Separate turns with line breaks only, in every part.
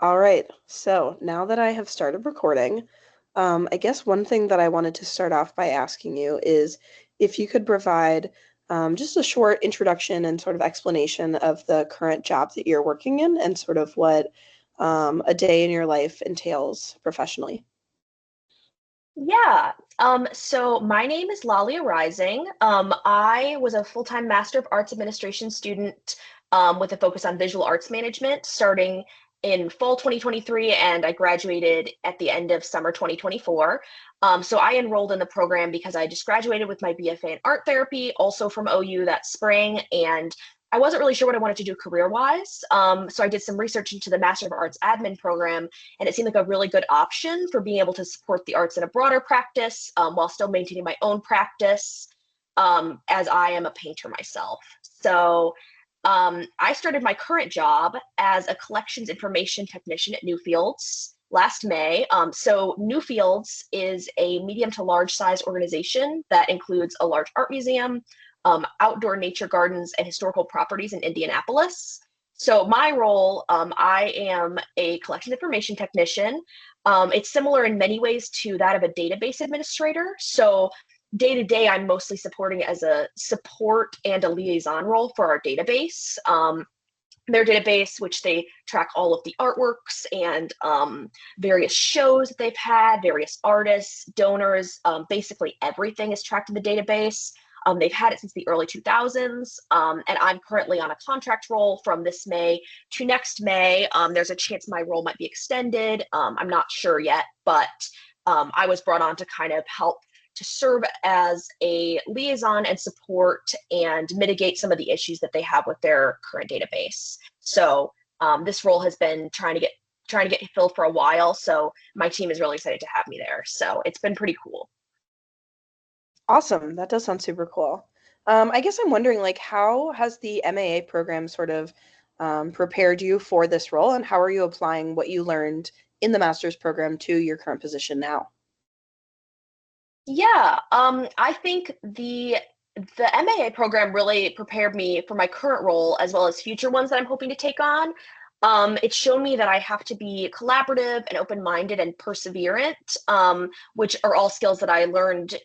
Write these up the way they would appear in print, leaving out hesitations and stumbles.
All right. So now that I have started recording, I guess one thing that I wanted to start off by asking you is if you could provide just a short introduction and sort of explanation of the current job that you're working in and sort of what a day in your life entails professionally.
So my name is Lalia Riseng. I was a full-time Master of Arts Administration student with a focus on visual arts management starting in fall 2023, and I graduated at the end of summer 2024. So I enrolled in the program because I just graduated with my BFA in art therapy, also from OU that spring, and I wasn't really sure what I wanted to do career-wise. So I did some research into the Master of Arts admin program, and it seemed like a really good option for being able to support the arts in a broader practice while still maintaining my own practice, as I am a painter myself. I started my current job as a collections information technician at Newfields last May. So Newfields is a medium to large size organization that includes a large art museum, outdoor nature gardens, and historical properties in Indianapolis. So my role, I am a collection information technician. It's similar in many ways to that of a database administrator. So day to day, I'm mostly supporting as a support and a liaison role for our database. Their database, which they track all of the artworks and various shows that they've had, various artists, donors, basically everything is tracked in the database. They've had it since the early 2000s, and I'm currently on a contract role from this May to next May. There's a chance my role might be extended. I'm not sure yet, but I was brought on to kind of help to serve as a liaison and support and mitigate some of the issues that they have with their current database. So this role has been trying to get filled for a while. So my team is really excited to have me there. So it's been pretty cool.
Awesome. That does sound super cool. I guess I'm wondering, like, how has the MAA program sort of prepared you for this role, and how are you applying what you learned in the master's program to your current position now?
I think the MAA program really prepared me for my current role as well as future ones that I'm hoping to take on. It's shown me that I have to be collaborative and open-minded and perseverant, which are all skills that I learned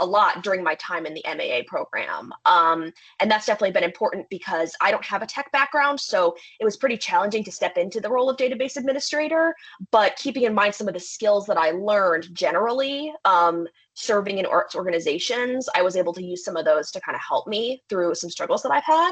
a lot during my time in the MAA program. And that's definitely been important because I don't have a tech background, so it was pretty challenging to step into the role of database administrator. But keeping in mind some of the skills that I learned generally, serving in arts organizations, I was able to use some of those to kind of help me through some struggles that I've had.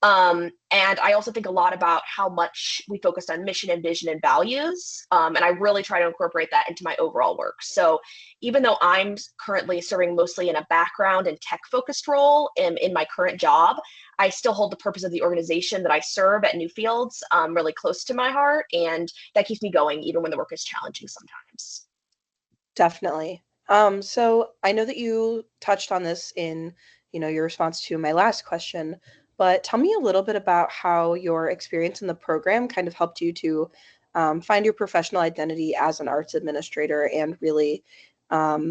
And I also think a lot about how much we focused on mission and vision and values. And I really try to incorporate that into my overall work. So even though I'm currently serving mostly in a background and tech focused role in my current job, I still hold the purpose of the organization that I serve at Newfields really close to my heart. And that keeps me going even when the work is challenging sometimes.
Definitely. So I know that you touched on this in, your response to my last question, but tell me a little bit about how your experience in the program kind of helped you to find your professional identity as an arts administrator and really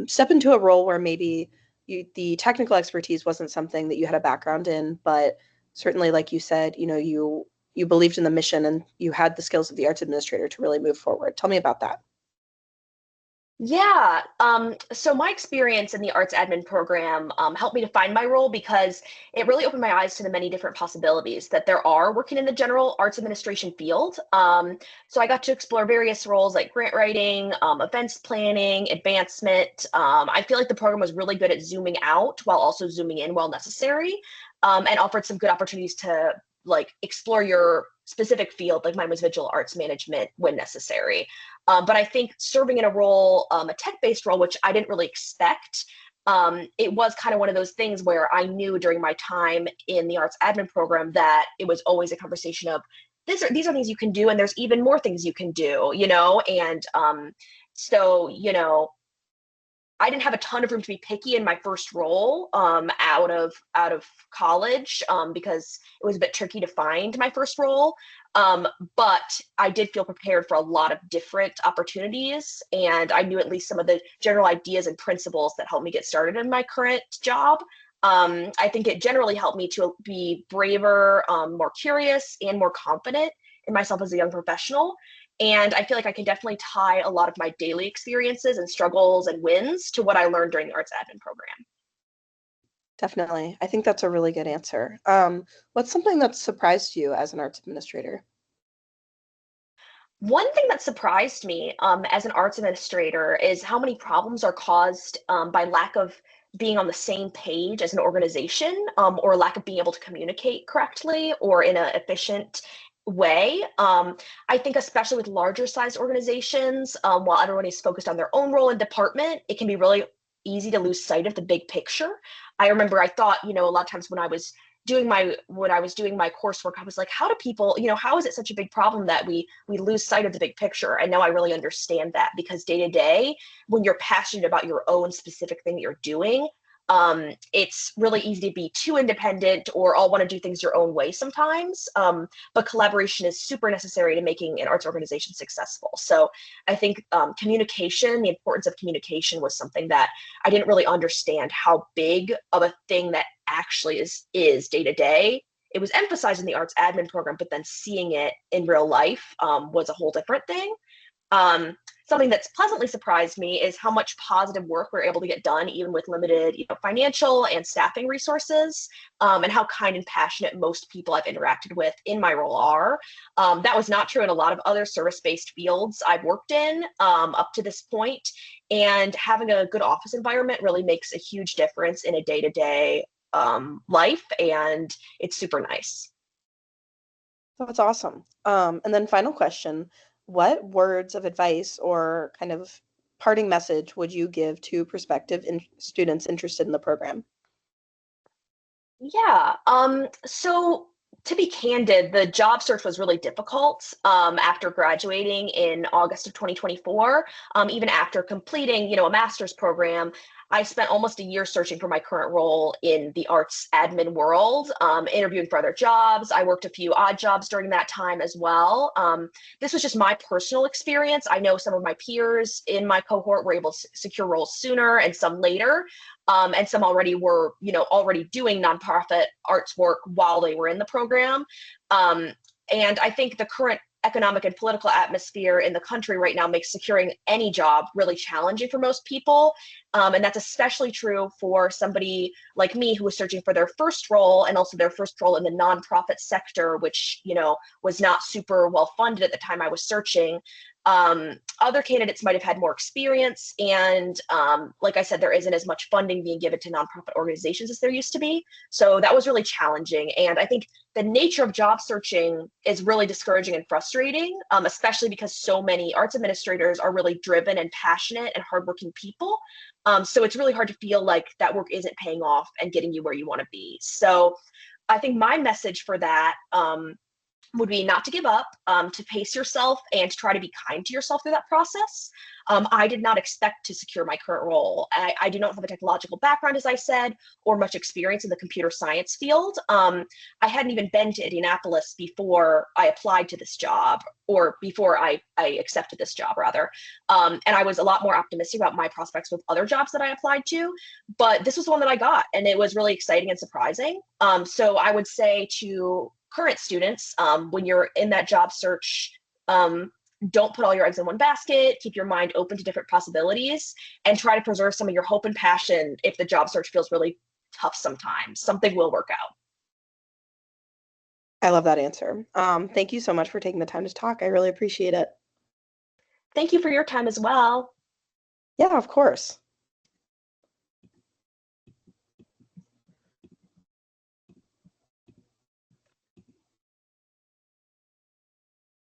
step into a role where maybe the technical expertise wasn't something that you had a background in, but certainly, like you said, you believed in the mission and you had the skills of the arts administrator to really move forward. Tell me about that.
So my experience in the arts admin program helped me to find my role because it really opened my eyes to the many different possibilities that there are working in the general arts administration field. So I got to explore various roles like grant writing, events planning, advancement. I feel like the program was really good at zooming out while also zooming in while necessary, and offered some good opportunities to like explore your specific field, like mine was visual arts management when necessary. But I think serving in a role, a tech-based role, which I didn't really expect, it was kind of one of those things where I knew during my time in the arts admin program that it was always a conversation of these are things you can do, and there's even more things you can do, And so, I didn't have a ton of room to be picky in my first role out of college, because it was a bit tricky to find my first role. But I did feel prepared for a lot of different opportunities, and I knew at least some of the general ideas and principles that helped me get started in my current job. I think it generally helped me to be braver, more curious, and more confident in myself as a young professional. And I feel like I can definitely tie a lot of my daily experiences and struggles and wins to what I learned during the arts admin program.
Definitely. I think that's a really good answer. What's something that surprised you as an arts administrator?
One thing that surprised me as an arts administrator is how many problems are caused by lack of being on the same page as an organization, or lack of being able to communicate correctly or in an efficient way. I think, especially with larger sized organizations, while everyone is focused on their own role and department, it can be really easy to lose sight of the big picture. I remember I thought, a lot of times when I was doing my coursework, I was like, how do people, how is it such a big problem that we lose sight of the big picture? And now I really understand that, because day to day, when you're passionate about your own specific thing that you're doing, it's really easy to be too independent or all want to do things your own way sometimes. But collaboration is super necessary to making an arts organization successful. So I think communication, the importance of communication, was something that I didn't really understand how big of a thing that actually is day to day. It was emphasized in the arts admin program, but then seeing it in real life was a whole different thing. Um, Something that's pleasantly surprised me is how much positive work we're able to get done, even with limited, financial and staffing resources, and how kind and passionate most people I've interacted with in my role are. That was not true in a lot of other service-based fields I've worked in up to this point, and having a good office environment really makes a huge difference in a day-to-day life, and it's super nice.
That's awesome. And then final question, what words of advice or kind of parting message would you give to prospective students interested in the program?
Yeah. So to be candid, the job search was really difficult after graduating in August of 2024. Even after completing, a master's program, I spent almost a year searching for my current role in the arts admin world, interviewing for other jobs. I worked a few odd jobs during that time as well. This was just my personal experience. I know some of my peers in my cohort were able to secure roles sooner and some later, and some already were, already doing nonprofit arts work while they were in the program. Um, and I think the current economic and political atmosphere in the country right now makes securing any job really challenging for most people. And that's especially true for somebody like me who was searching for their first role, and also their first role in the nonprofit sector, which, was not super well funded at the time I was searching. Other candidates might have had more experience, and like I said, there isn't as much funding being given to nonprofit organizations as there used to be. So that was really challenging. And I think the nature of job searching is really discouraging and frustrating, especially because so many arts administrators are really driven and passionate and hardworking people. So it's really hard to feel like that work isn't paying off and getting you where you want to be. So I think my message for that would be not to give up, to pace yourself and to try to be kind to yourself through that process. I did not expect to secure my current role. I do not have a technological background, as I said, or much experience in the computer science field. I hadn't even been to Indianapolis before I applied to this job, or before I accepted this job, rather. And I was a lot more optimistic about my prospects with other jobs that I applied to, but this was the one that I got, and it was really exciting and surprising. So I would say to current students, when you're in that job search, don't put all your eggs in one basket. Keep your mind open to different possibilities, and try to preserve some of your hope and passion if the job search feels really tough sometimes. Something will work out.
I love that answer. Thank you so much for taking the time to talk. I really appreciate it.
Thank you for your time as well.
Yeah, of course.